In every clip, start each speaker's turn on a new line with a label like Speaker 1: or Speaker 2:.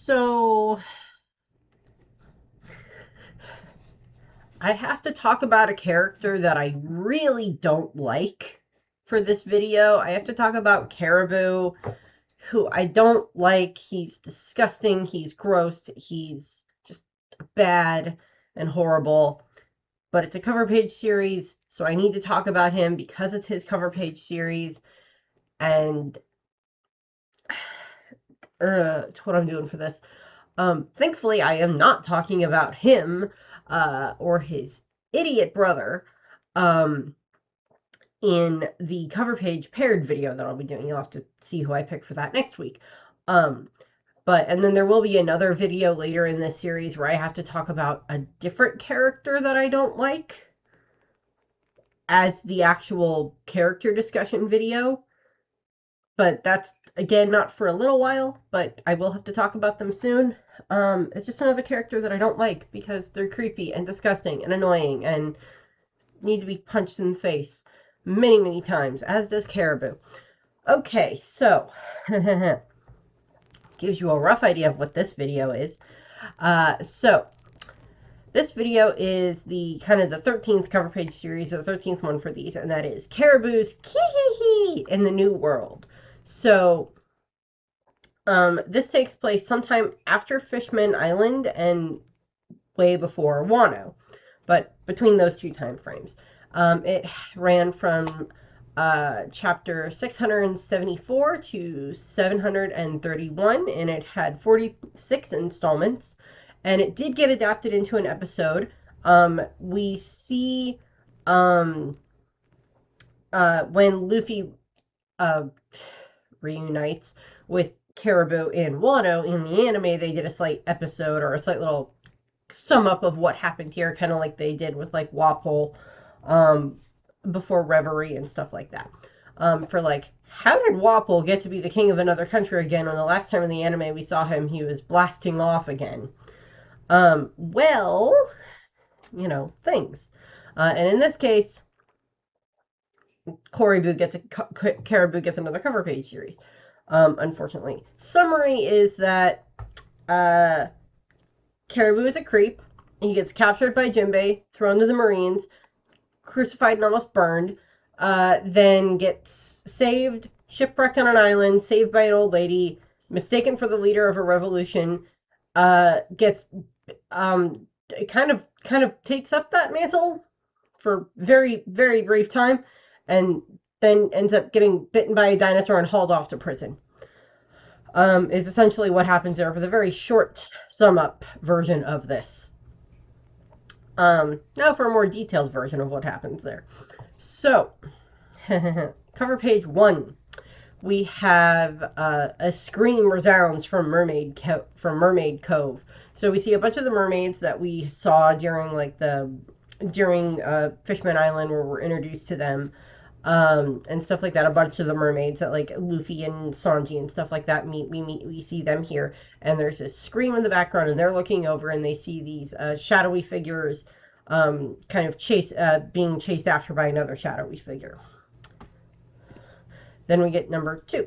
Speaker 1: So, I have to talk about a character that I really don't like for this video. I have to talk about Caribou, who I don't like. He's disgusting, he's gross, he's just bad and horrible. But it's a cover page series, so I need to talk about him because it's his cover page series. And it's what I'm doing for this. Thankfully, I am not talking about him or his idiot brother in the cover page paired video that I'll be doing. You'll have to see who I pick for that next week. And then there will be another video later in this series where I have to talk about a different character that I don't like as the actual character discussion video. But that's, again, not for a little while, but I will have to talk about them soon. It's just another character that I don't like because they're creepy and disgusting and annoying and need to be punched in the face many, many times, as does Caribou. Okay, so, gives you a rough idea of what this video is. This video is the kind of the 13th cover page series, or the 13th one for these, and that is Caribou's Kehihihihi in the New World. So, this takes place sometime after Fishman Island and way before Wano, but between those two time frames. It ran from chapter 674 to 731, and it had 46 installments, and it did get adapted into an episode. We see when Luffy reunites with Caribou in Wano in the anime, they did a slight episode or a slight little sum up of what happened here, kind of like they did with like Wapol before Reverie and stuff like that. For like, how did Wapol get to be the king of another country again when the last time in the anime we saw him, he was blasting off again? Well, you know, things. And in this case, Caribou gets another cover page series. Unfortunately. Summary is that Caribou is a creep. He gets captured by Jinbei, thrown to the Marines, crucified and almost burned, then gets saved, shipwrecked on an island, saved by an old lady, mistaken for the leader of a revolution, gets kind of takes up that mantle for very, very brief time, and then ends up getting bitten by a dinosaur and hauled off to prison. Is essentially what happens there for the very short sum up version of this. Now for a more detailed version of what happens there. So, cover page 1. We have a scream resounds from Mermaid Cove. So we see a bunch of the mermaids that we saw during Fishman Island, where we're introduced to them. And stuff like that. A bunch of the mermaids that like Luffy and Sanji and stuff like that we see them here, and there's this scream in the background, and they're looking over and they see these shadowy figures kind of being chased after by another shadowy figure. Then we get number 2.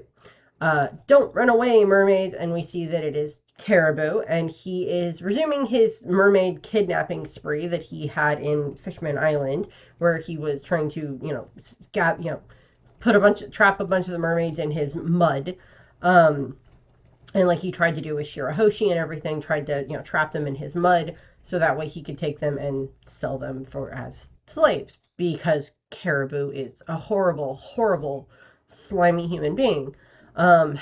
Speaker 1: Don't run away, mermaids, and we see that it is Caribou, and he is resuming his mermaid kidnapping spree that he had in Fishman Island, where he was trying to, trap a bunch of the mermaids in his mud, and like he tried to do with Shirahoshi and everything, tried to, trap them in his mud, so that way he could take them and sell them as slaves, because Caribou is a horrible, horrible, slimy human being, that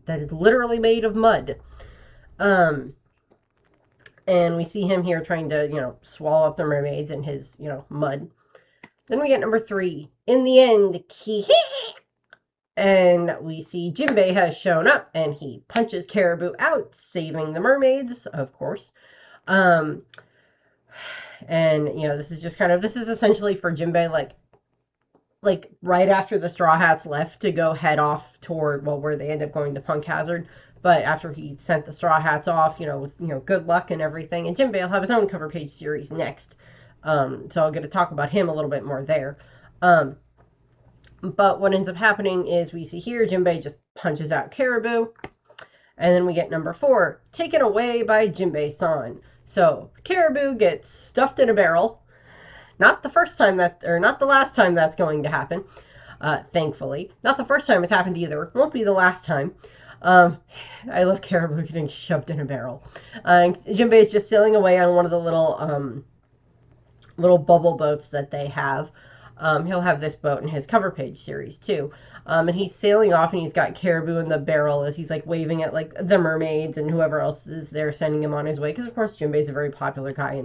Speaker 1: is literally made of mud. And we see him here trying to, swallow up the mermaids in his, mud. Then we get number 3. In the end, and we see Jinbei has shown up, and he punches Caribou out, saving the mermaids, of course. And, this is essentially for Jinbei, like right after the Straw Hats left to go head off toward, where they end up going to Punk Hazard. But after he sent the Straw Hats off, with good luck and everything, and Jinbei will have his own cover page series next. So I'll get to talk about him a little bit more there. But what ends up happening is we see here Jinbei just punches out Caribou, And then we get number 4, taken away by Jinbei-san. So Caribou gets stuffed in a barrel. Not the first time that, or not the last time that's going to happen. Thankfully, not the first time it's happened either. Won't be the last time. Um, I love Caribou getting shoved in a barrel. Jinbei is just sailing away on one of the little bubble boats that they have. He'll have this boat in his cover page series too. And he's sailing off, and he's got Caribou in the barrel as he's like waving at like the mermaids and whoever else is there, sending him on his way. Because of course Jinbei's a very popular guy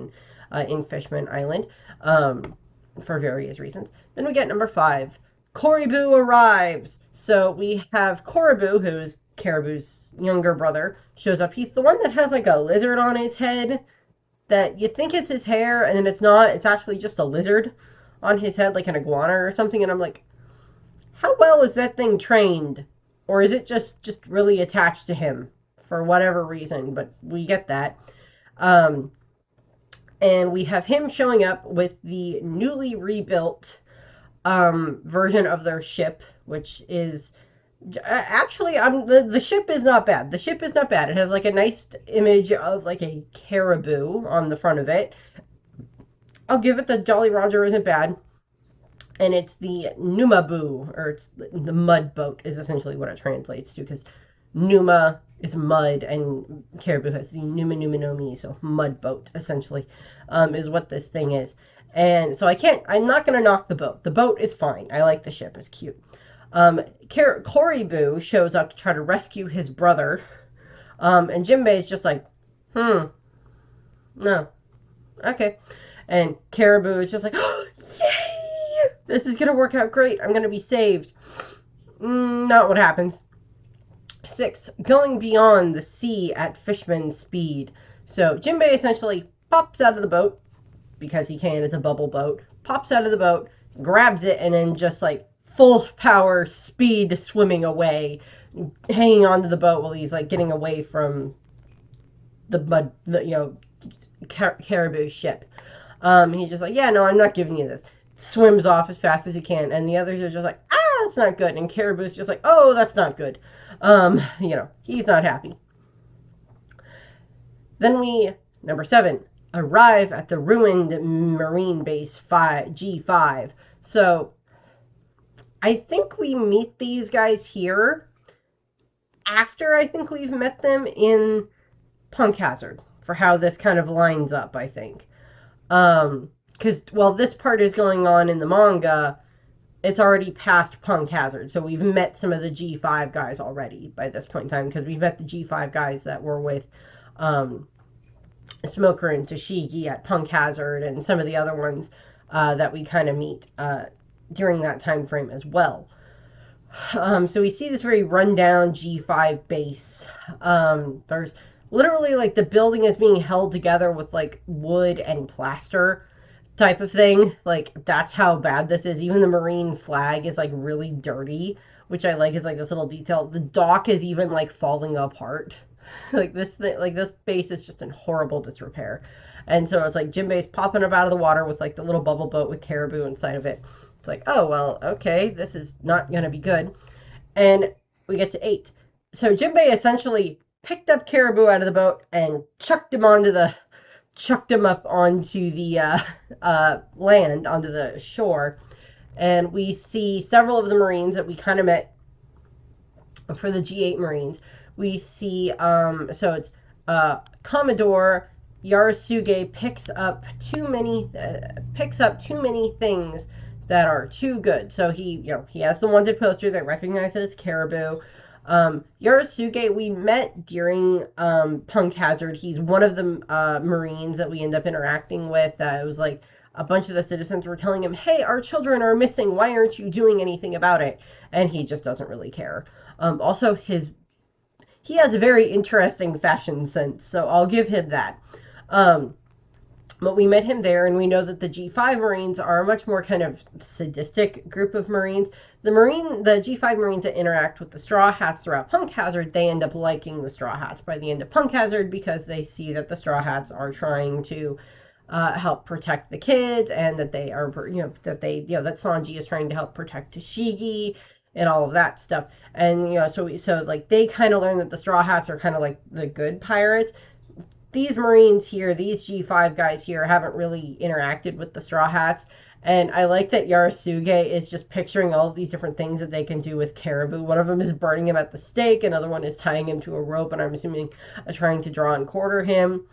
Speaker 1: in Fishman Island, for various reasons. Then we get number 5. Caribou arrives. So we have Caribou, who's Caribou's younger brother, shows up. He's the one that has like a lizard on his head that you think is his hair, and then it's not. It's actually just a lizard on his head, like an iguana or something. And I'm like, how well is that thing trained? Or is it just really attached to him for whatever reason? But we get that. And we have him showing up with the newly rebuilt version of their ship, which is actually the ship is not bad. The ship is not bad. It has like a nice image of like a caribou on the front of it. I'll give it the Jolly Roger isn't bad. And it's the Numabu, or it's the mud boat is essentially what it translates to, because Numa is mud and Caribou has the Numa Numa Nomi, so mud boat essentially is what this thing is. And so I'm not going to knock the boat. The boat is fine. I like the ship. It's cute. Caribou shows up to try to rescue his brother. And Jinbei is just like, no. Okay. And Caribou is just like, oh, yay! This is going to work out great. I'm going to be saved. Not what happens. 6, going beyond the sea at fishman speed. So Jinbei essentially pops out of the boat, because he can, it's a bubble boat, pops out of the boat, grabs it, and then just like full power speed swimming away, hanging onto the boat while he's like getting away from the mud, Caribou ship. He's just like, yeah, no, I'm not giving you this. Swims off as fast as he can, and the others are just like, that's not good. And Caribou's just like, oh, that's not good. He's not happy. Then we, number 7, arrive at the ruined Marine Base G5. So I think we meet these guys here after I think we've met them in Punk Hazard, for how this kind of lines up, I think. Because while this part is going on in the manga, it's already past Punk Hazard. So we've met some of the G5 guys already by this point in time, because we've met the G5 guys that were with Smoker and Tashigi at Punk Hazard, and some of the other ones that we kind of meet during that time frame as well. So we see this very rundown G5 base. There's literally like the building is being held together with like wood and plaster type of thing. Like, that's how bad this is. Even the marine flag is like really dirty, which I like, is like this little detail. The dock is even like falling apart. Like this base is just in horrible disrepair. And so it's like Jinbei's popping up out of the water with like the little bubble boat with Caribou inside of it. It's like, oh, well, okay, this is not going to be good. And we get to 8. So Jinbei essentially picked up Caribou out of the boat and chucked him up onto the land, onto the shore. And we see several of the Marines that we kind of met for the G8 Marines. We see, so it's Commodore Yarasuge picks up too many things that are too good. So he has the wanted poster that recognize that it's Caribou. Yarasuge, we met during Punk Hazard. He's one of the Marines that we end up interacting with. It was like a bunch of the citizens were telling him, hey, our children are missing. Why aren't you doing anything about it? And he just doesn't really care. Also, he has a very interesting fashion sense, so I'll give him that. But we met him there, and we know that the G5 Marines are a much more kind of sadistic group of Marines. The G5 Marines that interact with the Straw Hats throughout Punk Hazard, they end up liking the Straw Hats by the end of Punk Hazard, because they see that the Straw Hats are trying to help protect the kids, and that they are, that Sanji is trying to help protect Tashigi, and all of that stuff. And so like they kind of learn that the Straw Hats are kind of like the good pirates. These Marines here, these G5 guys here, haven't really interacted with the Straw Hats. And I like that Yarasuge is just picturing all of these different things that they can do with Caribou. One of them is burning him at the stake, another one is tying him to a rope, and I'm assuming trying to draw and quarter him.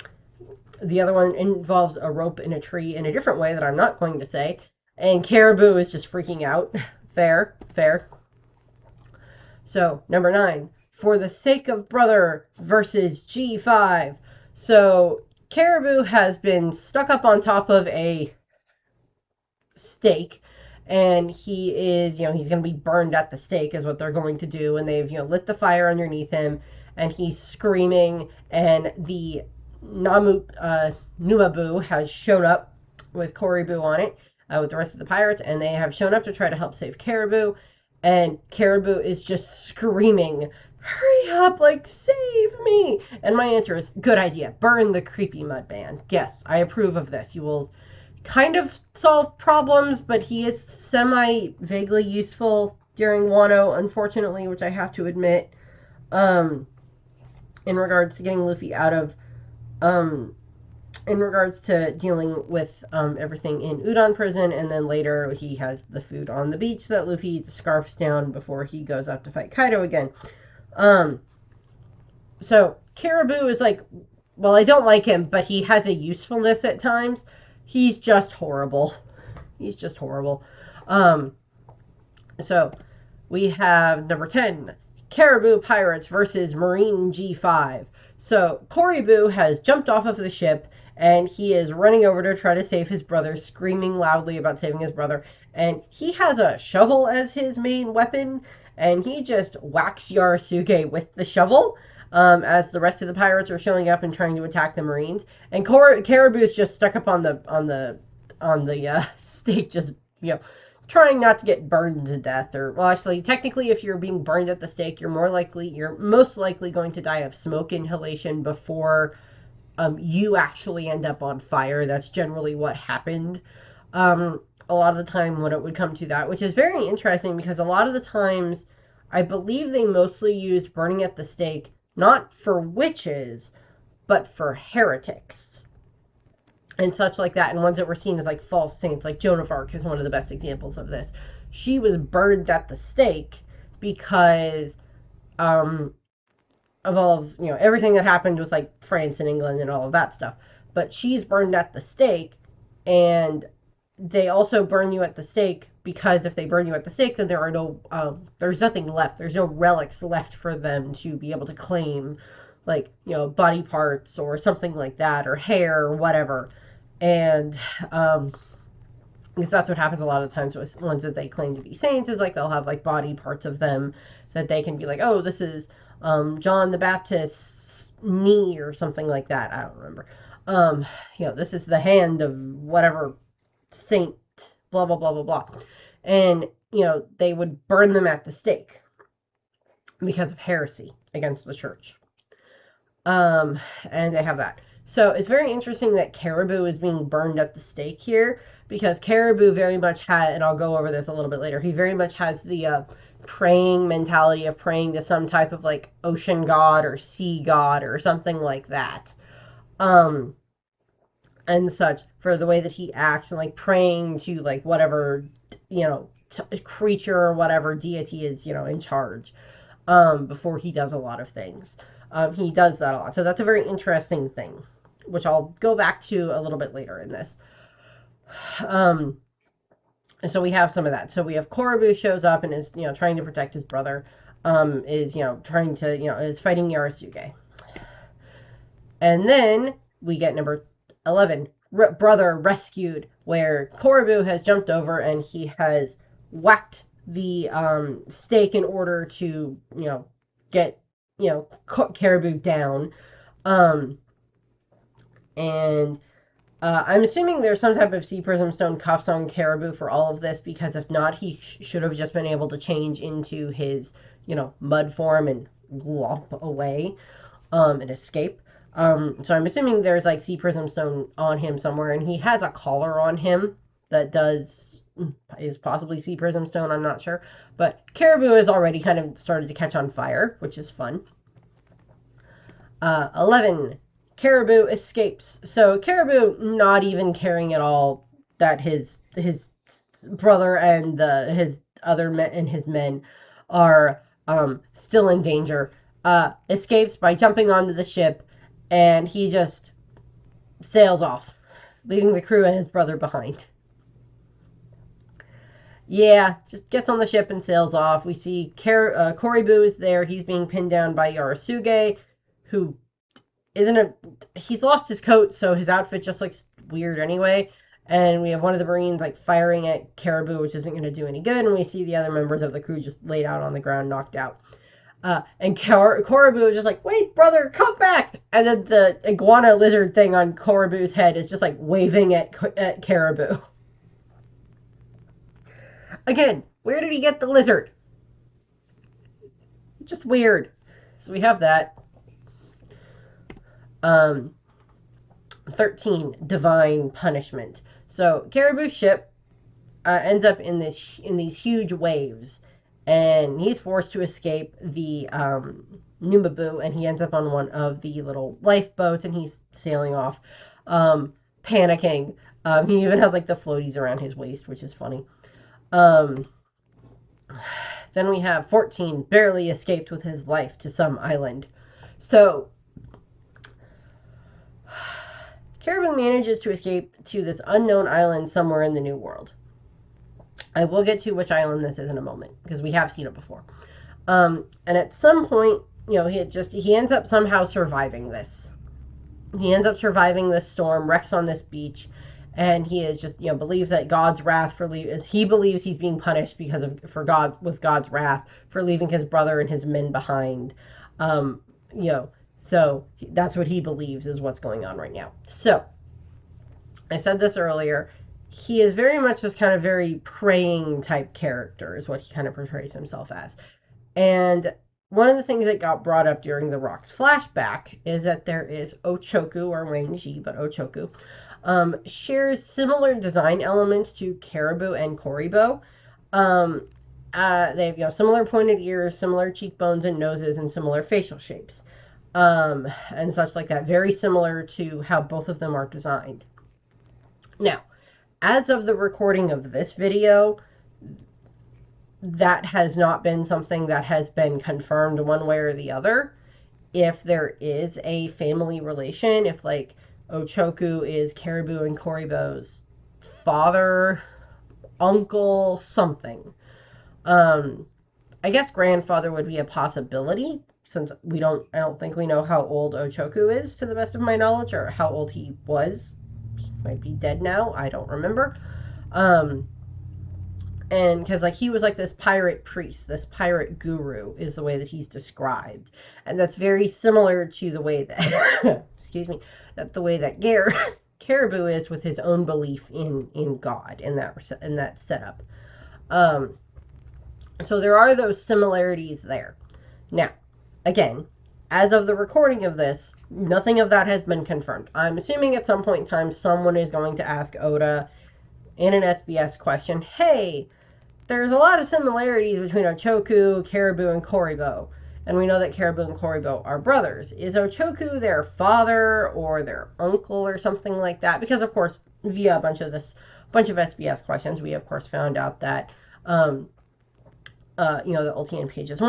Speaker 1: The other one involves a rope in a tree in a different way that I'm not going to say. And Caribou is just freaking out. Fair, fair. So, number 9, For the Sake of Brother versus G5. So, Caribou has been stuck up on top of a stake, and he is, he's going to be burned at the stake, is what they're going to do. And they've, lit the fire underneath him, and he's screaming, and the Numabu has shown up with Caribou on it, with the rest of the pirates, and they have shown up to try to help save Caribou. And Caribou is just screaming, hurry up, like, save me! And my answer is, good idea. Burn the creepy mudman. Yes, I approve of this. You will kind of solve problems, but he is semi-vaguely useful during Wano, unfortunately, which I have to admit, in regards to getting Luffy out of, in regards to dealing with everything in Udon prison, and then later he has the food on the beach that Luffy scarfs down before he goes up to fight Kaido again. So Caribou is like, well, I don't like him, but he has a usefulness at times. He's just horrible. He's just horrible. So we have number 10, Caribou Pirates versus Marine G5. So Caribou has jumped off of the ship, and he is running over to try to save his brother, screaming loudly about saving his brother. And he has a shovel as his main weapon, and he just whacks Yarasuge with the shovel, as the rest of the pirates are showing up and trying to attack the Marines. And Caribou is just stuck up on the stake, just, trying not to get burned to death. Or, well, actually, technically, if you're being burned at the stake, you're most likely going to die of smoke inhalation before you actually end up on fire. That's generally what happened a lot of the time when it would come to that, which is very interesting because a lot of the times I believe they mostly used burning at the stake not for witches, but for heretics and such like that, and ones that were seen as like false saints. Like Joan of Arc is one of the best examples of this. She was burned at the stake because of all of, everything that happened with like France and England and all of that stuff. But she's burned at the stake, and they also burn you at the stake because if they burn you at the stake, then there's nothing left. There's no relics left for them to be able to claim, like, body parts or something like that, or hair or whatever. And because that's what happens a lot of times with ones that they claim to be saints, is like they'll have like body parts of them that they can be like, oh, this is John the Baptist's knee or something like that. I don't remember. This is the hand of whatever saint, blah, blah, blah, blah, blah. And, they would burn them at the stake because of heresy against the church. And they have that. So it's very interesting that Caribou is being burned at the stake here, because Caribou very much had, and I'll go over this a little bit later, he very much has the praying mentality of praying to some type of like ocean god or sea god or something like that. And such, for the way that he acts, and like praying to like whatever, creature or whatever deity is, in charge, before he does a lot of things. He does that a lot. So that's a very interesting thing, which I'll go back to a little bit later in this. So we have some of that. So we have Caribou shows up and is, trying to protect his brother, is, trying to, is fighting Yarasuge. And then we get number 11, Brother Rescued, where Caribou has jumped over and he has whacked the stake in order to, get, Caribou down. And I'm assuming there's some type of Sea Prism Stone cuffs on Caribou for all of this, because if not, he should have just been able to change into his, mud form and glomp away and escape. So I'm assuming there's like Sea Prism Stone on him somewhere, and he has a collar on him that does is possibly sea prism stone, I'm not sure. But Caribou has already kind of started to catch on fire, which is fun. 11. Caribou escapes. So Caribou not even caring at all that his brother and his other men and his men are still in danger. Escapes by jumping onto the ship, and he just sails off, leaving the crew and his brother behind. Yeah, just gets on the ship and sails off. We see Caribou is there. He's being pinned down by Yarasuge, who he's lost his coat, so his outfit just looks weird anyway. And we have one of the Marines like firing at Caribou, which isn't going to do any good. And we see the other members of the crew just laid out on the ground, knocked out. And Caribou is just like, wait, brother, come back! And then the iguana lizard thing on Caribou's head is just like waving at Caribou. Again, where did he get the lizard? Just weird. So we have that. 13. Divine punishment. So Caribou's ship ends up in these huge waves, and he's forced to escape the Numabu, and he ends up on one of the little lifeboats, and he's sailing off, panicking. He even has like the floaties around his waist, which is funny. Then we have 14. Barely escaped with his life to some island. So Caribou manages to escape to this unknown island somewhere in the New World. I will get to which island this is in a moment, because we have seen it before. And at some point, he ends up somehow surviving this. He ends up surviving this storm, wrecks on this beach, and he is just, believes that God's wrath he believes he's being punished with God's wrath for leaving his brother and his men behind. So that's what he believes is what's going on right now. So I said this earlier. He is very much this kind of very praying type character is what he kind of portrays himself as. And one of the things that got brought up during the Rocks flashback is that there is Ochoku, or Rangi, but Ochoku, shares similar design elements to Caribou and Koribo. They have similar pointed ears, similar cheekbones and noses, and similar facial shapes. And such like that. Very similar to how both of them are designed. Now, as of the recording of this video, that has not been something that has been confirmed one way or the other. If there is a family relation, if like Ochoku is Caribou and Koribo's father, uncle, something. I guess grandfather would be a possibility, since I don't think we know how old Ochoku is, to the best of my knowledge, or how old he was. He might be dead now, I don't remember. And because he was like this pirate priest, this pirate guru is the way that he's described. And that's very similar to the way that, excuse me, the way that Caribou is with his own belief in God, in that setup. So there are those similarities there. Now, again, as of the recording of this, nothing of that has been confirmed. I'm assuming at some point in time, someone is going to ask Oda in an SBS question, hey, there's a lot of similarities between Ochoku, Caribou, and Koribo. And we know that Caribou and Koribo are brothers. Is Ochoku their father or their uncle or something like that? Because, of course, via a bunch of SBS questions, we, of course, found out that, the Ulti and Page's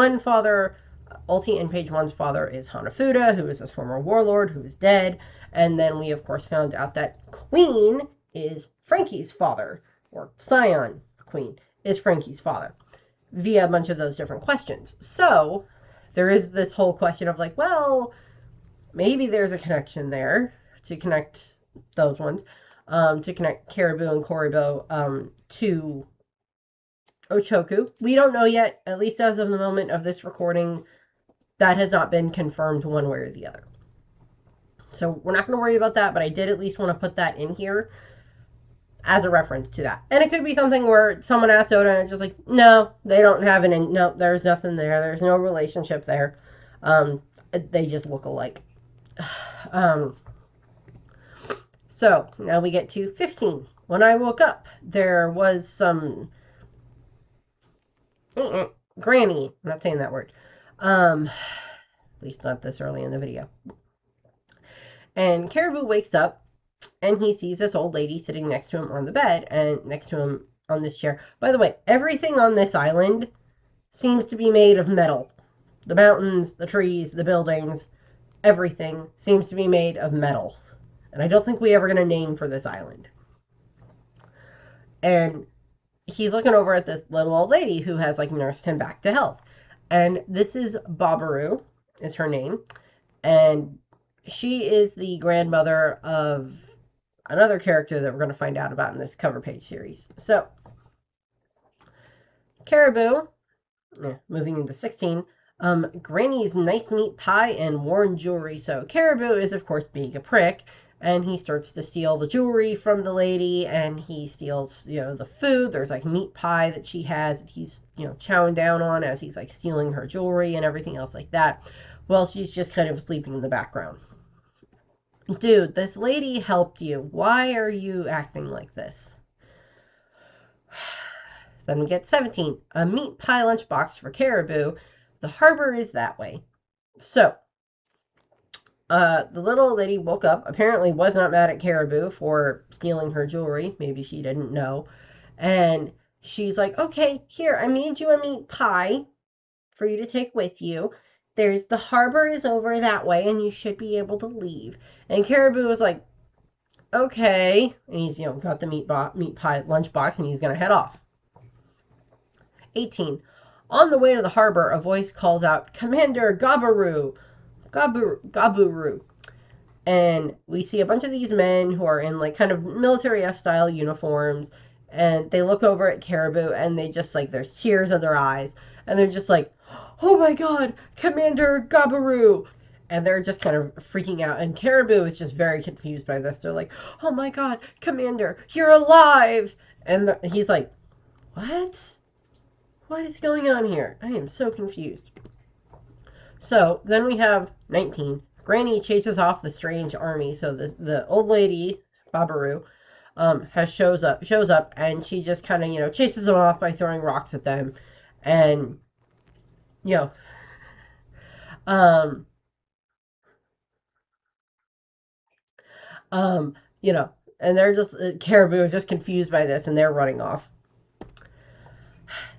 Speaker 1: Ulti and Page 1's father is Hanafuda, who is this former warlord who is dead. And then we, of course, found out that Queen is Frankie's father, or Scion Queen is Frankie's father, via a bunch of those different questions. So there is this whole question of maybe there's a connection there to connect those ones, to connect Caribou and Koribo to Ochoku. We don't know yet, at least as of the moment of this recording. That has not been confirmed one way or the other. So we're not going to worry about that, but I did at least want to put that in here as a reference to that. And it could be something where someone asks Oda and it's just no, they don't have no, there's nothing there. There's no relationship there. They just look alike. So now we get to 15. When I woke up, there was some granny. I'm not saying that word. At least not this early in the video. And Caribou wakes up and he sees this old lady sitting next to him on the bed and next to him on this chair. By the way, everything on this island seems to be made of metal. The mountains, the trees, the buildings, everything seems to be made of metal. And I don't think we ever get a name for this island. And he's looking over at this little old lady who has like nursed him back to health. And this is Babaru, is her name. And she is the grandmother of another character that we're going to find out about in this cover page series. So, Caribou, moving into 16, Granny's nice meat pie and worn jewelry. So, Caribou is, of course, being a prick, and he starts to steal the jewelry from the lady, and he steals, the food. There's, like, meat pie that she has that he's, chowing down on as he's, like, stealing her jewelry and everything else like that. Well, she's just kind of sleeping in the background. Dude, this lady helped you. Why are you acting like this? Then we get 17. A meat pie lunchbox for Caribou. The harbor is that way. So, the little lady woke up, apparently was not mad at Caribou for stealing her jewelry. Maybe she didn't know. And she's like, okay, here, I made you a meat pie for you to take with you. The harbor is over that way, and you should be able to leave. And Caribou was like, okay. And he's, got the meat pie lunchbox, and he's going to head off. 18. On the way to the harbor, a voice calls out, Commander Gaburu. Gaburu. And we see a bunch of these men who are in, like, kind of military-style uniforms, and they look over at Caribou, and they just, like, there's tears in their eyes, and they're just like, oh my god, Commander Gaburu! And they're just kind of freaking out, and Caribou is just very confused by this. They're like, oh my god, Commander, you're alive! And he's like, what? What is going on here? I am so confused. So, then we have 19. Granny chases off the strange army. So the old lady, Babaru, shows up, and she just kind of, chases them off by throwing rocks at them. And, and they're just, Caribou is just confused by this, and they're running off.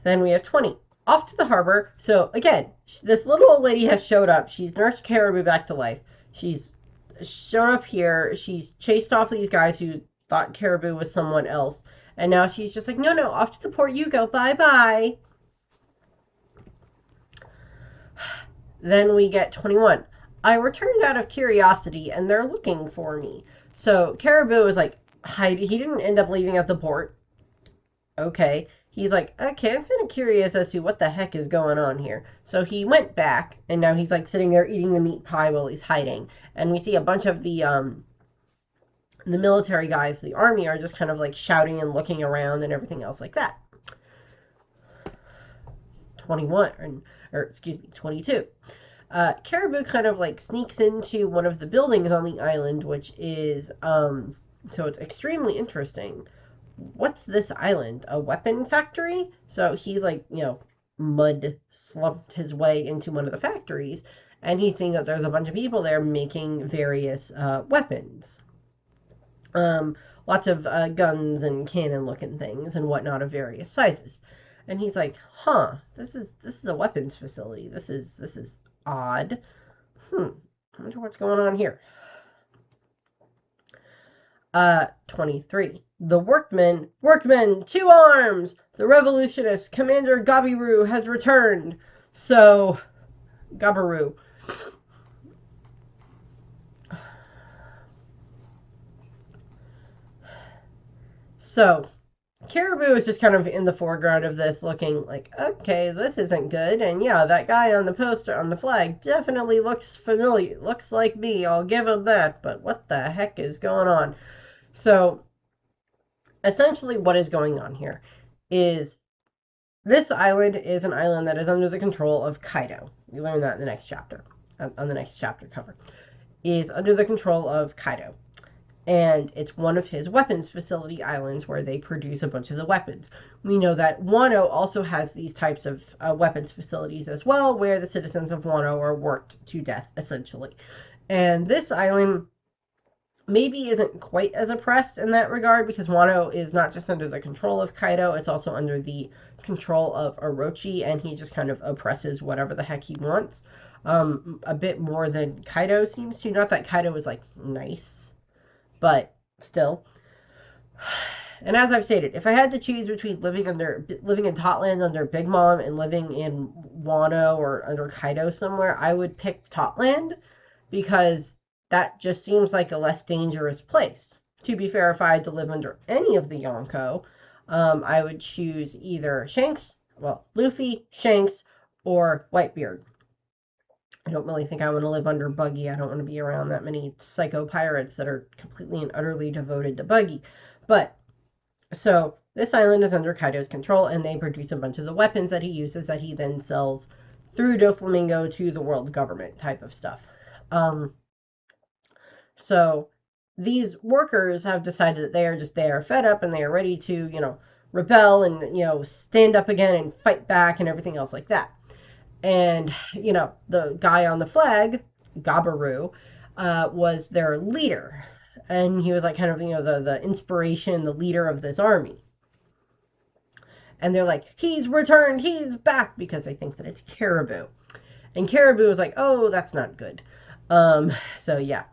Speaker 1: Then we have 20. Off to the harbor. So, again, this little old lady has showed up. She's nursed Caribou back to life. She's shown up here. She's chased off these guys who thought Caribou was someone else. And now she's just like, no, off to the port you go. Bye-bye. Then we get 21. I returned out of curiosity, and they're looking for me. So, Caribou is like, he didn't end up leaving at the port. Okay. He's like, okay, I'm kind of curious as to what the heck is going on here. So he went back, and now he's like sitting there eating the meat pie while he's hiding. And we see a bunch of the military guys, the army, are just kind of like shouting and looking around and everything else like that. 22. Caribou kind of like sneaks into one of the buildings on the island, which is, so it's extremely interesting. What's this island? A weapon factory? So he's like, mud slumped his way into one of the factories, and he's seeing that there's a bunch of people there making various weapons. Lots of guns and cannon looking things and whatnot of various sizes. And he's like, this is a weapons facility. This is odd. I wonder what's going on here. 23. The workmen, to arms! The revolutionist, Commander Gabiru, has returned. So, Gabiru. So, Caribou is just kind of in the foreground of this, looking like, okay, this isn't good. And yeah, that guy on the poster, on the flag, definitely looks familiar. Looks like me, I'll give him that. But what the heck is going on? So, essentially what is going on here is this island is an island that is under the control of Kaido. We learn that in the next chapter, on the next chapter cover. Is under the control of Kaido. And it's one of his weapons facility islands where they produce a bunch of the weapons. We know that Wano also has these types of weapons facilities as well, where the citizens of Wano are worked to death, essentially. And this island maybe isn't quite as oppressed in that regard, because Wano is not just under the control of Kaido, it's also under the control of Orochi, and he just kind of oppresses whatever the heck he wants. A bit more than Kaido seems to. Not that Kaido is like nice, but still. And as I've stated, if I had to choose between living in Totland under Big Mom and living in Wano or under Kaido somewhere, I would pick Totland, because that just seems like a less dangerous place. To be fair, if I had to live under any of the Yonko, I would choose either Luffy, Shanks, or Whitebeard. I don't really think I want to live under Buggy. I don't want to be around that many psycho pirates that are completely and utterly devoted to Buggy. But, so, this island is under Kaido's control, and they produce a bunch of the weapons that he uses that he then sells through Doflamingo to the world government type of stuff. So, these workers have decided that they are fed up and they are ready to, rebel and, stand up again and fight back and everything else like that. And, the guy on the flag, Gabaru, was their leader. And he was like kind of, the inspiration, the leader of this army. And they're like, he's returned, he's back, because they think that it's Caribou. And Caribou is like, oh, that's not good. So yeah.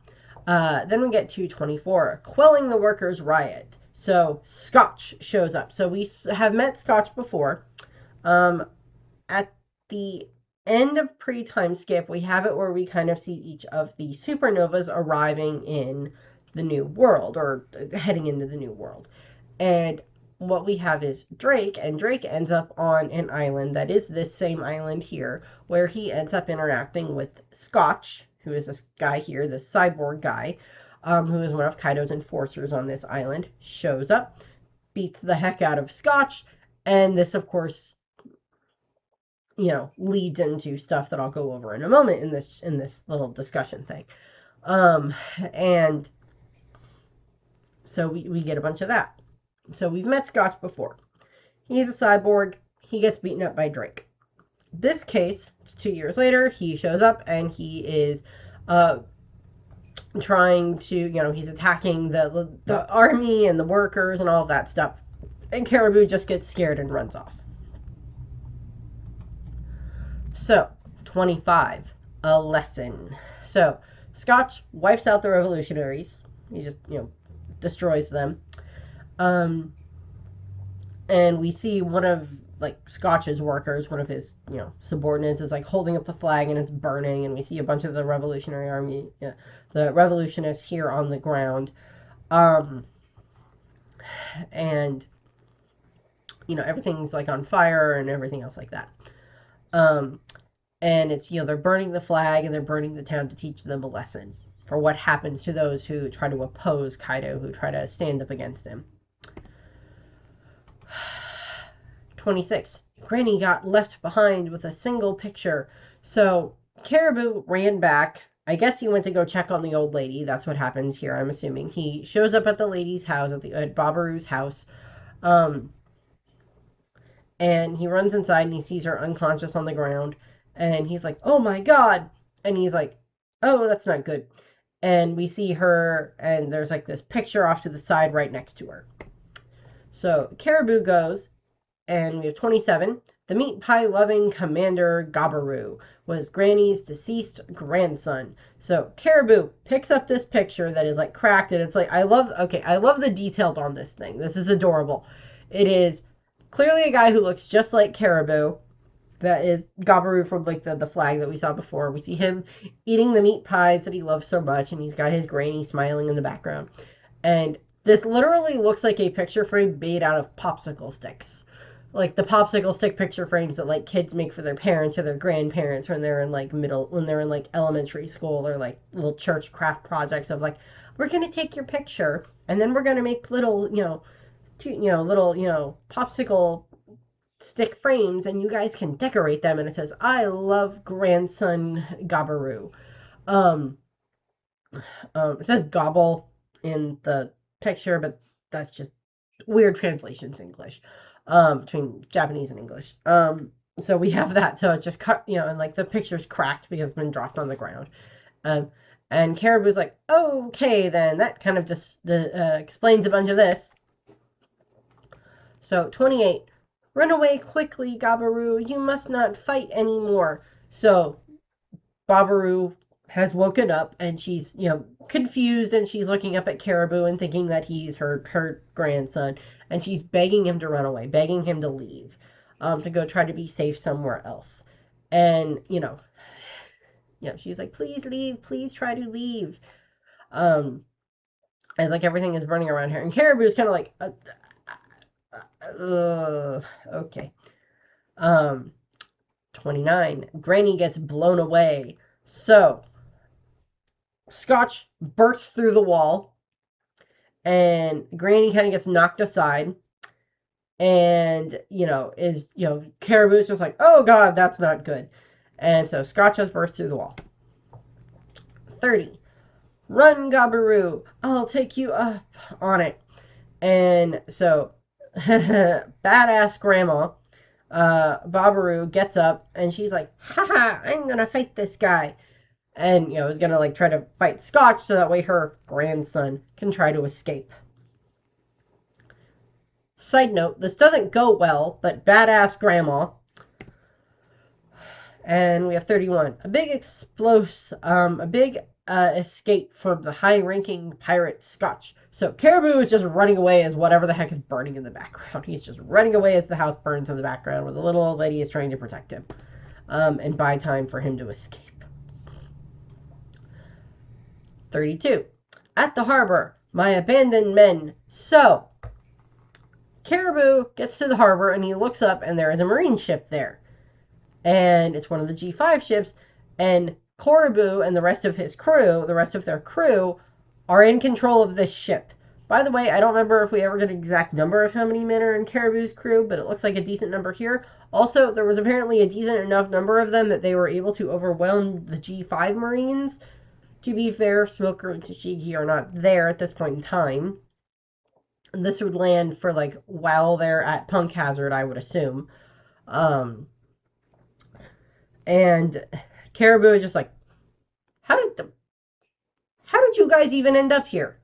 Speaker 1: Then we get to 24, quelling the workers' riot. So Scotch shows up. So we have met Scotch before. At the end of pre-time skip, we have it where we kind of see each of the supernovas arriving in the new world, or heading into the new world. And what we have is Drake, and Drake ends up on an island that is this same island here, where he ends up interacting with Scotch, who is this guy here, this cyborg guy, who is one of Kaido's enforcers on this island, shows up, beats the heck out of Scotch, and this, of course, leads into stuff that I'll go over in a moment in this little discussion thing. And so we get a bunch of that. So we've met Scotch before. He's a cyborg. He gets beaten up by Drake. This case, it's 2 years later, he shows up and he is trying to, he's attacking the army and the workers and all of that stuff. And Caribou just gets scared and runs off. So, 25, a lesson. So, Scotch wipes out the revolutionaries. He just, destroys them. And we see one of, Scotch's workers, one of his, subordinates, is, holding up the flag and it's burning. And we see a bunch of the revolutionary army, the revolutionists here on the ground. And, everything's, on fire and everything else like that. And it's, they're burning the flag and they're burning the town to teach them a lesson for what happens to those who try to oppose Kaido, who try to stand up against him. 26. Granny got left behind with a single picture. So Caribou ran back. I guess he went to go check on the old lady. That's what happens here, I'm assuming. He shows up at the lady's house, at Babaru's house. And he runs inside and he sees her unconscious on the ground. And he's like, oh my god. And he's like, oh, that's not good. And we see her, and there's this picture off to the side right next to her. So Caribou goes, and we have 27. The meat pie loving Commander Gabaru was Granny's deceased grandson. So Caribou picks up this picture that is cracked, and it's I love the details on this thing. This is adorable. It is clearly a guy who looks just like Caribou. That is Gabaru from the flag that we saw before. We see him eating the meat pies that he loves so much, and he's got his granny smiling in the background. And this literally looks like a picture frame made out of popsicle sticks. The popsicle stick picture frames that kids make for their parents or their grandparents when they're in elementary school, or little church craft projects of we're gonna take your picture and then we're gonna make little popsicle stick frames, and you guys can decorate them, and it says, I love grandson Gabaru. It says gobble in the picture, but that's just weird translations English, between Japanese and English. So we have that. So it's just cut, and like the picture's cracked because it's been dropped on the ground. Um, and Caribou's like, okay, then that kind of just explains a bunch of this. So 28, run away quickly, Gabaru. You must not fight anymore. So Babaru has woken up and she's, confused, and she's looking up at Caribou and thinking that he's her grandson, and she's begging him to run away, begging him to leave, to go try to be safe somewhere else. And, she's like, please leave, please try to leave. As like everything is burning around her. And Caribou's kind of like, okay. 29, Granny gets blown away. So, Scotch bursts through the wall, and Granny kind of gets knocked aside. And, Caribou's just like, oh god, that's not good. And so Scotch has burst through the wall. 30, run, Gabaru, I'll take you up on it. And so, badass grandma, Babaru gets up, and she's like, haha, I'm gonna fight this guy. And, is gonna like try to fight Scotch so that way her grandson can try to escape. Side note, this doesn't go well, but badass grandma. And we have 31. A big escape from the high-ranking pirate Scotch. So Caribou is just running away as whatever the heck is burning in the background. He's just running away as the house burns in the background, where the little old lady is trying to protect him, and buy time for him to escape. 32. At the harbor, my abandoned men. So Caribou gets to the harbor, and he looks up, and there is a marine ship there. And it's one of the G5 ships, and Caribou and the rest of their crew, are in control of this ship. By the way, I don't remember if we ever get an exact number of how many men are in Caribou's crew, but it looks like a decent number here. Also, there was apparently a decent enough number of them that they were able to overwhelm the G5 Marines. To be fair, Smoker and Tashigi are not there at this point in time. This would land for, like, while they're at Punk Hazard, I would assume. And Caribou is just like, how did you guys even end up here?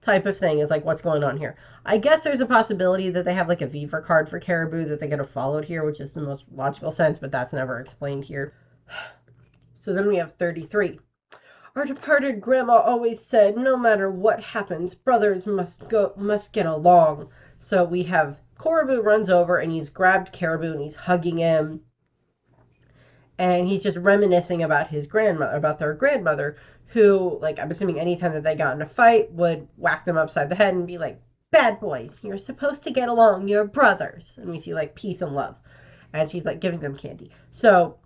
Speaker 1: Type of thing is like, what's going on here? I guess there's a possibility that they have like a Viva card for Caribou that they could have followed here, which is the most logical sense, but that's never explained here. So then we have 33. Our departed grandma always said, no matter what happens, brothers must get along. So we have Caribou runs over, and he's grabbed Caribou, and he's hugging him. And he's just reminiscing about their grandmother, who, like, I'm assuming anytime that they got in a fight, would whack them upside the head and be like, bad boys, you're supposed to get along, you're brothers. And we see, like, peace and love. And she's, like, giving them candy. So,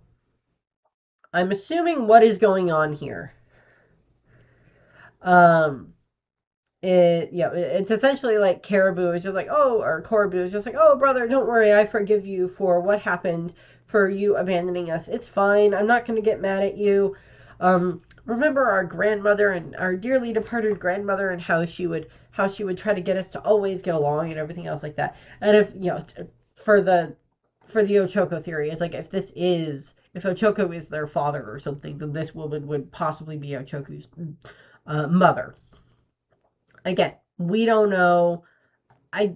Speaker 1: I'm assuming what is going on here. It's essentially like Caribou is just like, Caribou is just like, oh, brother, don't worry, I forgive you for what happened, for you abandoning us. It's fine. I'm not going to get mad at you. Remember our grandmother and our dearly departed grandmother, and how she would try to get us to always get along and everything else like that. And if, for the Ochoko theory, it's like, if Ochoko is their father or something, then this woman would possibly be Ochoko's mother. Again, we don't know. I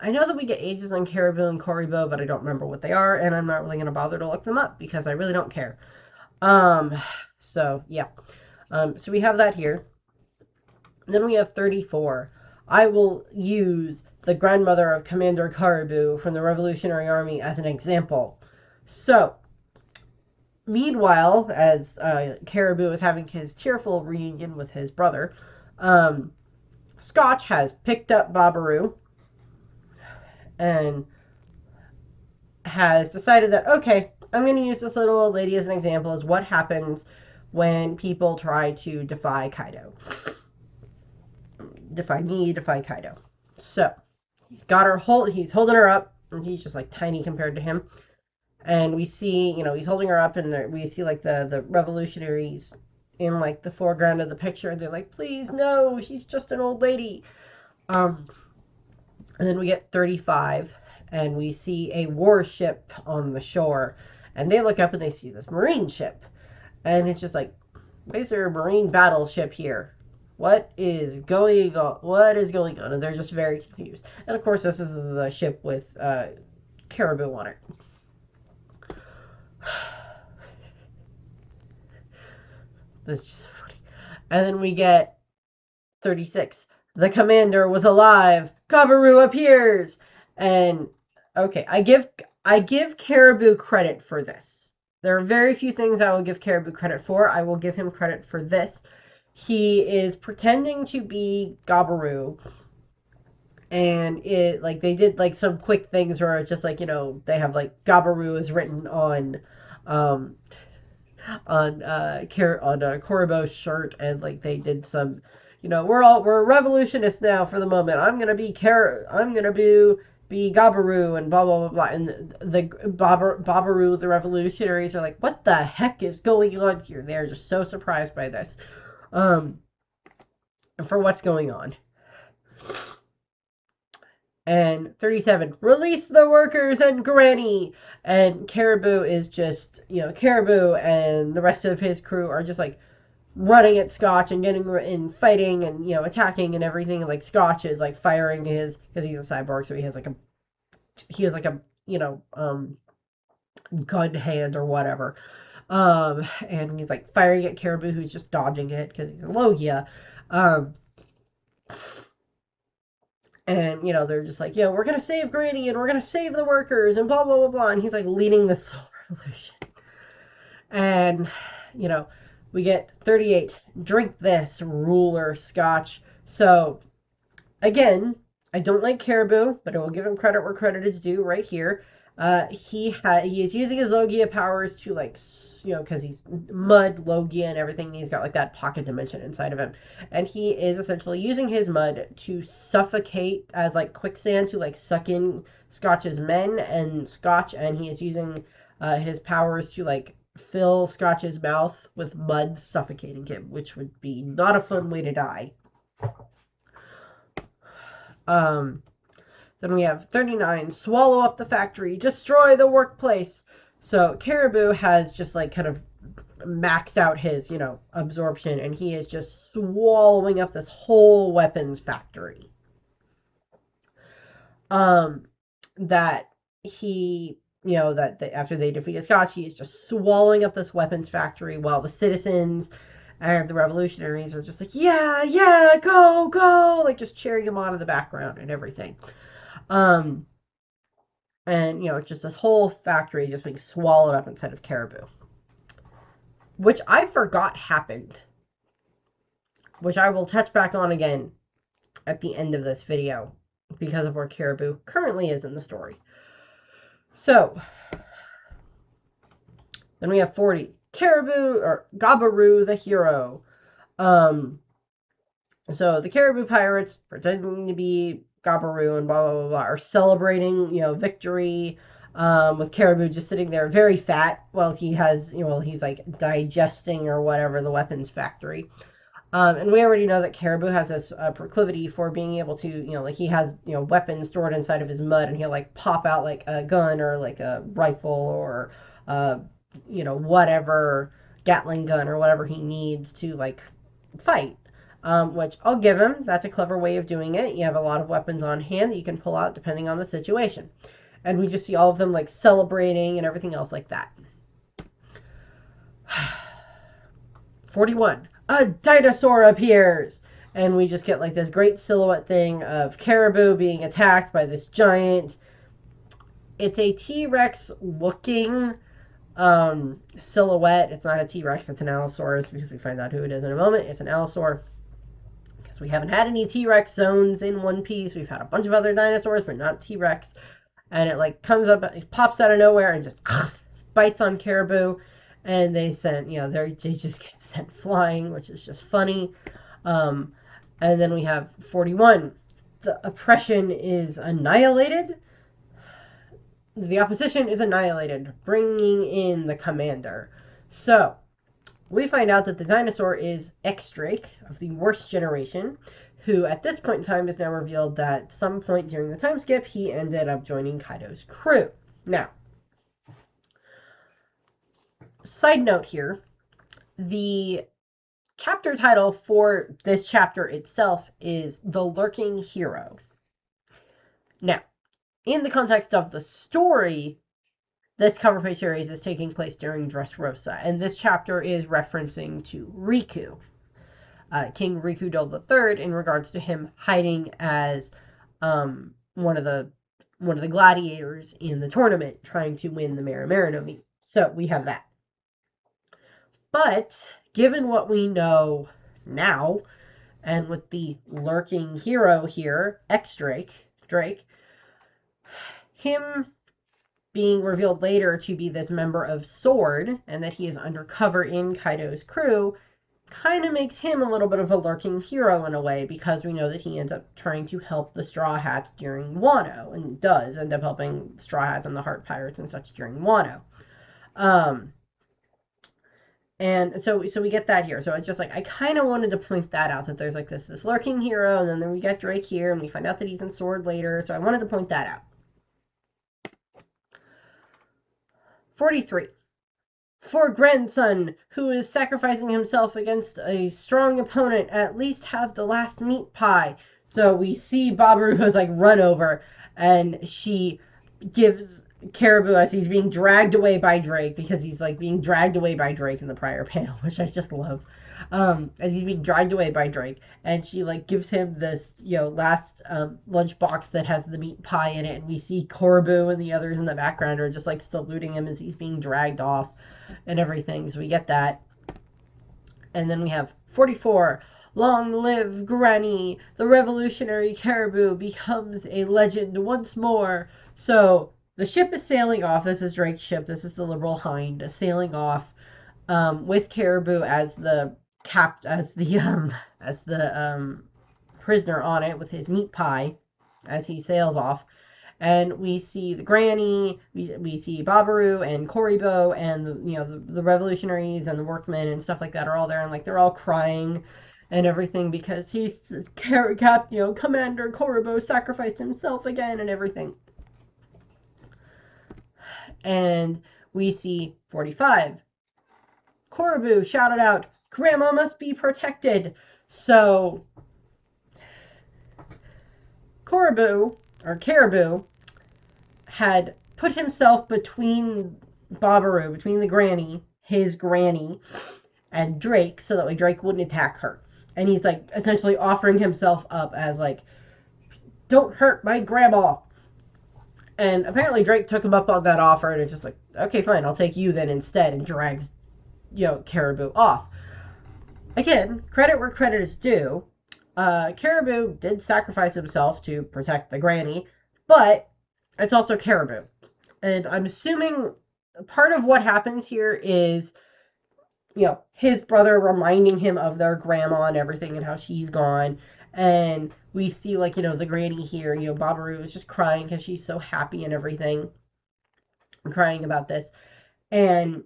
Speaker 1: know that we get ages on Caribou and Caribou, but I don't remember what they are, and I'm not really going to bother to look them up because I really don't care. So, yeah. So we have that here. Then we have 34. I will use the grandmother of Commander Caribou from the Revolutionary Army as an example. So, meanwhile, as Caribou is having his tearful reunion with his brother, Scotch has picked up Babaru and has decided that, okay, I'm going to use this little old lady as an example as what happens when people try to defy Kaido. Defy me, defy Kaido. So, he's holding her up, and he's just like tiny compared to him. And we see, he's holding her up, and we see like the revolutionaries in like the foreground of the picture. They're like, please, no, she's just an old lady. And then we get 35, and we see a warship on the shore, and they look up and they see this marine ship, and it's just like, why is there a marine battleship here? What is going on? What is going on? And they're just very confused. And of course, this is the ship with Caribou on it. That's just funny. And then we get 36. The commander was alive. Caribou appears. And okay, I give Caribou credit for this. There are very few things I will give Caribou credit for. I will give him credit for this. He is pretending to be Gabaru, and it like they did like some quick things where it's just like, you know, they have like Gabaru is written on Caribou's shirt, and like they did some, you know, we're revolutionists now for the moment. I'm gonna be Gabaru and blah blah blah blah. And the Babaru, the revolutionaries, are like, what the heck is going on here? They're just so surprised by this. For what's going on. And 37, release the workers and Granny. And Caribou is just, you know, Caribou and the rest of his crew are just like running at Scotch and getting in fighting and, you know, attacking and everything. And like Scotch is like firing his, because he's a cyborg, so he has like a you know, gun hand or whatever. And he's like firing at Caribou, who's just dodging it because he's a Logia. And, you know, they're just like, yeah, we're going to save Granny and we're going to save the workers and blah, blah, blah, blah. And he's like leading this little revolution. And, you know, we get 38. Drink this, ruler Scotch. So, again, I don't like Caribou, but I will give him credit where credit is due right here. He is using his Logia powers to, like, you know, because he's mud, Logia, and everything. He's got like that pocket dimension inside of him, and he is essentially using his mud to suffocate as like quicksand to like suck in Scotch's men and Scotch, and he is using his powers to like fill Scotch's mouth with mud, suffocating him, which would be not a fun way to die. Then we have 39, swallow up the factory, destroy the workplace. So Caribou has just like kind of maxed out his, you know, absorption, and he is just swallowing up this whole weapons factory. That he, you know, that after they defeated Scotch, he is just swallowing up this weapons factory while the citizens and the revolutionaries are just like, yeah, yeah, go, go, like just cheering him on in the background and everything. And, you know, it's just this whole factory just being swallowed up inside of Caribou. Which I forgot happened. Which I will touch back on again at the end of this video, because of where Caribou currently is in the story. So, then we have 40. Caribou, or Gabaru the hero. So, the Caribou pirates, pretending to be Gabaru and blah, blah, blah, blah, are celebrating, you know, victory, with Caribou just sitting there very fat while he has, you know, he's like digesting or whatever the weapons factory. And we already know that Caribou has this proclivity for being able to, you know, like he has, you know, weapons stored inside of his mud, and he'll like pop out like a gun or like a rifle or, you know, whatever, Gatling gun or whatever he needs to like fight. Which I'll give him. That's a clever way of doing it. You have a lot of weapons on hand that you can pull out depending on the situation. And we just see all of them like celebrating and everything else like that. 41. A dinosaur appears! And we just get like this great silhouette thing of Caribou being attacked by this giant. It's a T-Rex looking silhouette. It's not a T-Rex, it's an Allosaurus, because we find out who it is in a moment. It's an Allosaur. We haven't had any T-Rex zones in One Piece. We've had a bunch of other dinosaurs, but not T-Rex. And it like comes up, it pops out of nowhere and just bites on Caribou. And they send, you know, they just get sent flying, which is just funny. And then we have 41. The oppression is annihilated. The opposition is annihilated, bringing in the commander. So, we find out that the dinosaur is X-Drake of the worst generation, who at this point in time is now revealed that at some point during the time skip, he ended up joining Kaido's crew. Now, side note here, the chapter title for this chapter itself is The Lurking Hero. Now, in the context of the story, this cover page series is taking place during Dressrosa, and this chapter is referencing to Riku, King Rikudo III, in regards to him hiding as one of the gladiators in the tournament, trying to win the Maramarino meet. So we have that. But given what we know now, and with the lurking hero here, X-Drake, him being revealed later to be this member of Sword, and that he is undercover in Kaido's crew, kind of makes him a little bit of a lurking hero in a way, because we know that he ends up trying to help the Straw Hats during Wano, and does end up helping Straw Hats and the Heart Pirates and such during Wano. And so we get that here. So it's just like, I kind of wanted to point that out, that there's like this lurking hero, and then we get Drake here, and we find out that he's in Sword later, so I wanted to point that out. 43. For grandson, who is sacrificing himself against a strong opponent, at least have the last meat pie. So we see Babaru has like run over, and she gives Caribou, as he's being dragged away by Drake, because he's like being dragged away by Drake in the prior panel, which I just love. As he's being dragged away by Drake, and she like gives him this, last lunchbox that has the meat pie in it, and we see Caribou and the others in the background are just like saluting him as he's being dragged off and everything. So we get that. And then we have 44. Long live Granny! The revolutionary Caribou becomes a legend once more. So the ship is sailing off. This is Drake's ship. This is the Liberal Hind sailing off, with Caribou as the prisoner on it, with his meat pie as he sails off. And we see the Granny, we see Babaru and Koribo, and the revolutionaries and the workmen and stuff like that are all there, and like they're all crying and everything, because he's Commander Koribo sacrificed himself again and everything. And we see 45. Caribou shouted out, "Grandma must be protected." So Caribou had put himself between Babaru, between the Granny, his Granny, and Drake, so that way Drake wouldn't attack her. And he's like essentially offering himself up as like, "Don't hurt my grandma." And apparently Drake took him up on that offer, and it's just like, okay, fine, I'll take you then instead, and drags, Caribou off. Again, credit where credit is due. Caribou did sacrifice himself to protect the Granny, but it's also Caribou. And I'm assuming part of what happens here is, his brother reminding him of their grandma and everything, and how she's gone. And we see, the Granny here, Babaru is just crying because she's so happy and everything, crying about this. And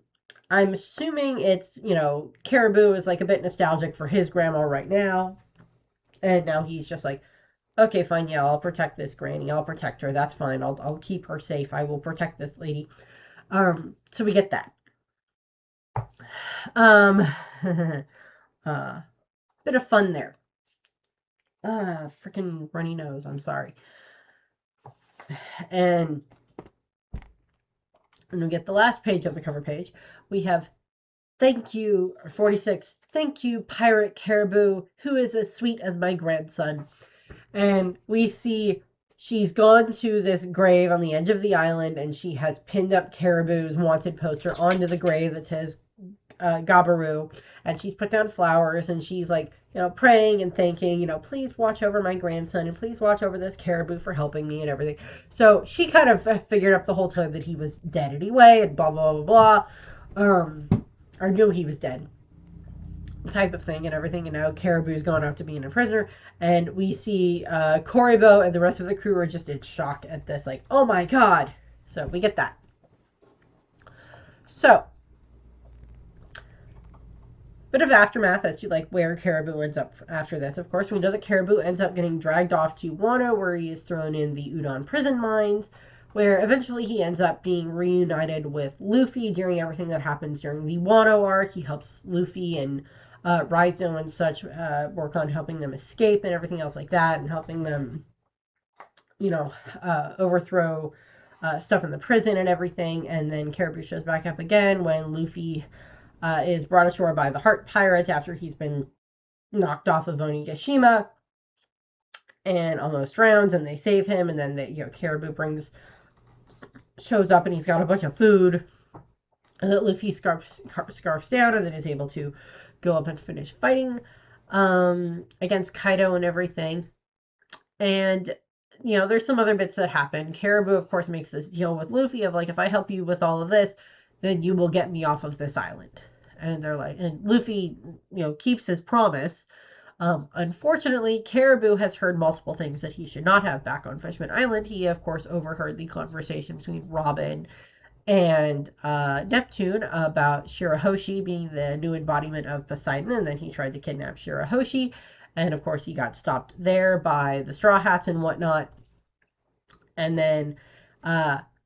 Speaker 1: I'm assuming it's, Caribou is like a bit nostalgic for his grandma right now. And now he's just like, okay, fine, yeah, I'll protect this Granny. I'll protect her. That's fine. I'll keep her safe. I will protect this lady. So we get that. Bit of fun there. Freaking runny nose. I'm sorry. And we get the last page of the cover page. We have, "Thank you," 46. "Thank you, Pirate Caribou, who is as sweet as my grandson." And we see she's gone to this grave on the edge of the island, and she has pinned up Caribou's wanted poster onto the grave that says Gabaru, and she's put down flowers, and she's like, praying and thanking, please watch over my grandson, and please watch over this Caribou for helping me and everything. So she kind of figured up the whole time that he was dead anyway, and blah, blah, blah, blah, or knew he was dead, type of thing and everything. And now Caribou's gone off to being a prisoner, and we see Koribo and the rest of the crew are just in shock at this, like, oh my god. So we get that. So bit of aftermath as to like where Caribou ends up after this. Of course, we know that Caribou ends up getting dragged off to Wano, where he is thrown in the Udon prison mines, where eventually he ends up being reunited with Luffy during everything that happens during the Wano arc. He helps Luffy and Raizo and such work on helping them escape and everything else like that, and helping them, overthrow stuff in the prison and everything. And then Caribou shows back up again when Luffy is brought ashore by the Heart Pirates after he's been knocked off of Onigashima and almost drowns, and they save him. And then Caribou shows up, and he's got a bunch of food that Luffy scarfs down, and then is able to go up and finish fighting against Kaido and everything. And there's some other bits that happen. Caribou, of course, makes this deal with Luffy of like, if I help you with all of this, then you will get me off of this island. And they're like, and Luffy, keeps his promise. Unfortunately, Caribou has heard multiple things that he should not have back on Fishman Island. He, of course, overheard the conversation between Robin and Neptune about Shirahoshi being the new embodiment of Poseidon, and then he tried to kidnap Shirahoshi. And of course, he got stopped there by the Straw Hats and whatnot. And then,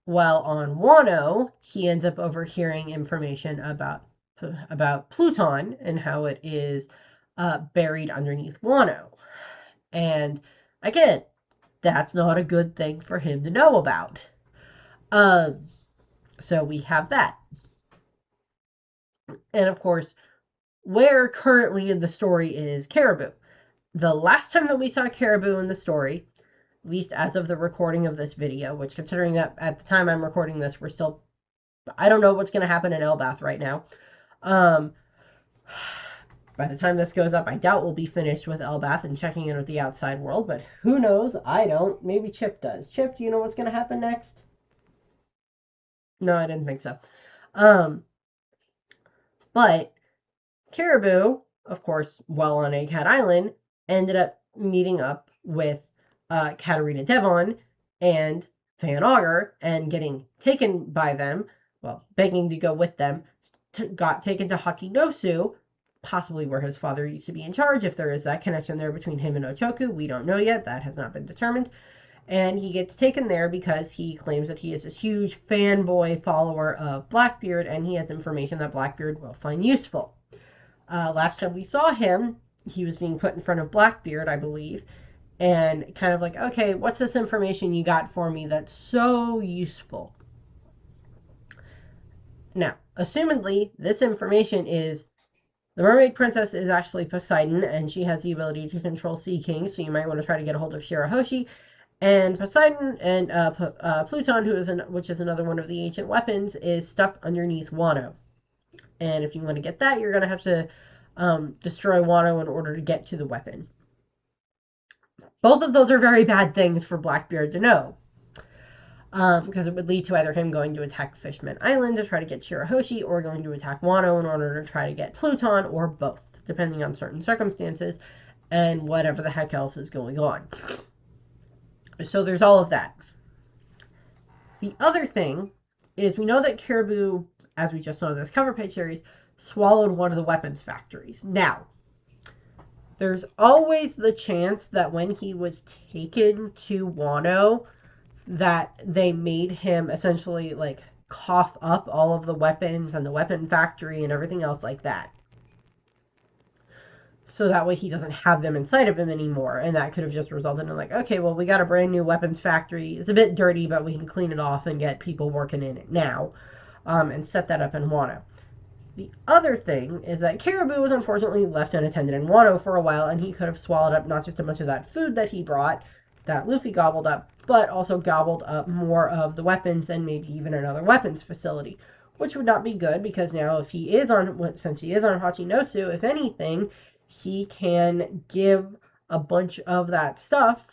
Speaker 1: while on Wano, he ends up overhearing information about Pluton and how it is buried underneath Wano. And again, that's not a good thing for him to know about. So we have that. And of course, where currently in the story is Caribou. The last time that we saw Caribou in the story, at least as of the recording of this video, which, considering that at the time I'm recording this, I don't know what's going to happen in Elbath right now. By the time this goes up, I doubt we'll be finished with Elbath and checking in with the outside world, but who knows? I don't. Maybe Chip does. Chip, do you know what's going to happen next? No, I didn't think so. But Caribou, of course, while on Egghead Island, ended up meeting up with Katarina Devon and Van Augur and getting taken by them, well, begging to go with them, got taken to Hakinosu, possibly where his father used to be in charge. If there is that connection there between him and Ochoku, we don't know yet. That has not been determined. And he gets taken there because he claims that he is this huge fanboy follower of Blackbeard, and he has information that Blackbeard will find useful. Last time we saw him, he was being put in front of Blackbeard, I believe, and kind of like, okay, what's this information you got for me that's so useful? Now, assumedly, this information is the Mermaid Princess is actually Poseidon, and she has the ability to control Sea Kings, so you might want to try to get a hold of Shirahoshi. And Poseidon and Pluton, which is another one of the ancient weapons, is stuck underneath Wano. And if you want to get that, you're going to have to destroy Wano in order to get to the weapon. Both of those are very bad things for Blackbeard to know. Because it would lead to either him going to attack Fishman Island to try to get Shirahoshi, or going to attack Wano in order to try to get Pluton, or both, depending on certain circumstances and whatever the heck else is going on. So there's all of that. The other thing is, we know that Caribou, as we just saw in this cover page series, swallowed one of the weapons factories. Now, there's always the chance that when he was taken to Wano, that they made him essentially like cough up all of the weapons and the weapon factory and everything else like that. So that way he doesn't have them inside of him anymore. And that could have just resulted in like, okay, well, we got a brand new weapons factory. It's a bit dirty, but we can clean it off and get people working in it now. And set that up in Wano. The other thing is that Caribou was unfortunately left unattended in Wano for a while, and he could have swallowed up not just a bunch of that food that he brought, that Luffy gobbled up, but also gobbled up more of the weapons and maybe even another weapons facility, which would not be good, because now since he is on Hachinosu, if anything, he can give a bunch of that stuff,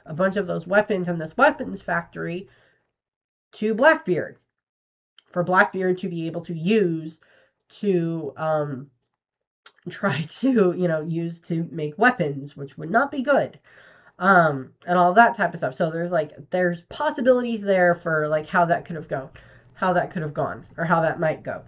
Speaker 1: a bunch of those weapons and this weapons factory to Blackbeard, for Blackbeard to be able to use to try to, use to make weapons, which would not be good. And all that type of stuff. So there's possibilities there for like how that could have gone, or how that might go.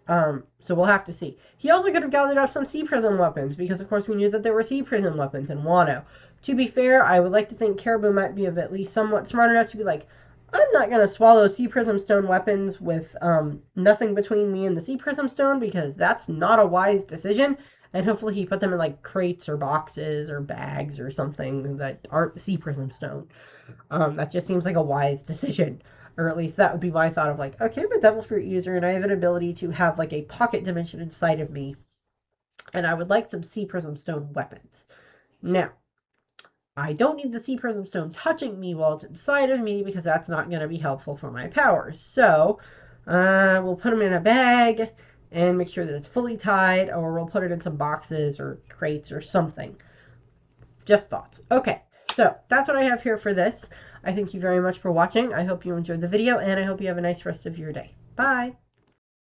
Speaker 1: So we'll have to see. He also could have gathered up some Sea Prism weapons, because of course we knew that there were Sea Prism weapons in Wano. To be fair, I would like to think Caribou might be of at least somewhat smart enough to be like, I'm not going to swallow Sea Prism Stone weapons with nothing between me and the Sea Prism Stone, because that's not a wise decision. And hopefully he put them in like crates or boxes or bags or something that aren't Sea Prism Stone. That just seems like a wise decision. Or at least that would be my thought of like, okay, I'm a Devil Fruit user and I have an ability to have like a pocket dimension inside of me. And I would like some Sea Prism Stone weapons. Now, I don't need the Sea Prism Stone touching me while it's inside of me, because that's not going to be helpful for my powers. So, we'll put them in a bag and make sure that it's fully tied, or we'll put it in some boxes or crates or something. Just thoughts. Okay, so that's what I have here for this. I thank you very much for watching. I hope you enjoyed the video, and I hope you have a nice rest of your day. Bye!